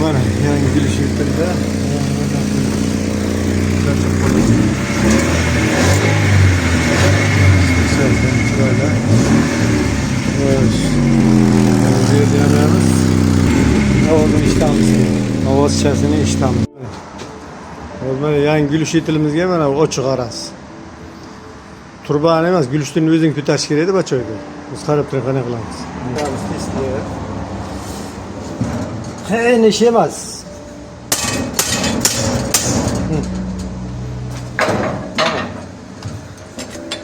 Mana yangi gülüş yurtida. Chiroyli. Xo'sh. Yanamiz. Ovozini eshitamiz. Ovoz chasini eshitamiz. Mana yangi gülüş yurtimizga mana ochiq arasi. Turbani emas, gülüşni o'zing ko'tarish kerak edi bachoyga. Biz qarab turib qana qilamiz. Qiyin ish emas.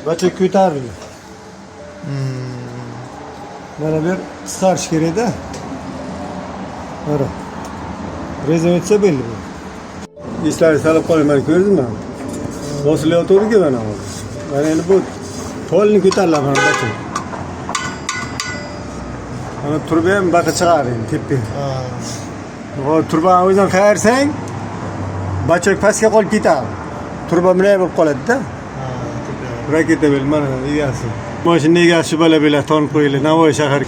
Bachoy ko'tarildi. Mana bir qisqarish kerak-da. Mana. Rezon etsa belli bu. Islarni salib qo'yman, ko'rdingmi? Bosilayotganki mana hozir. Mana endi bu to'lni ko'tariladi mana bachoy. Mana turba ham baqa chiqaring, tepa. O turbani o'zing qayarsang, bachoy pastga qolib ketadi. Turba bunday bo'lib qoladi-da. Raketa bil mana egasi. Mashina egasi bala tonib qo'yildi. Navoiy shahar.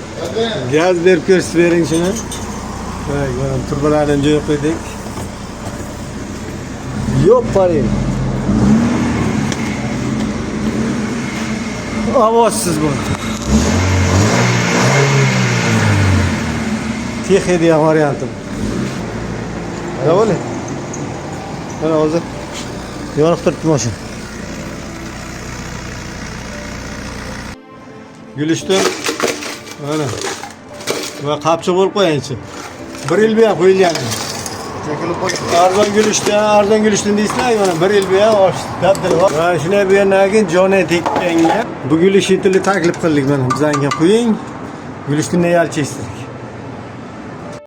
Gaz berib ko'rsatib bering shuni. Mana turbalarni joyga qo'ydik. Yo'q paring. Ovozsiz bu. Texnik varianti. Davole. Mana hozir yoniq turibdi mashina. Gülüştün mana va qapchi bo'lib qo'yingchi. 1 yil buyon qo'yilgan. Arzon gülüştün deysizlar, mana 1 yil buyon dabdil bor. Va shunday bo'lgandan keyin joni tekanga bu gülüş yetili taklif qildik mana bizga qo'ying. Gülüştünni yalchaysiz.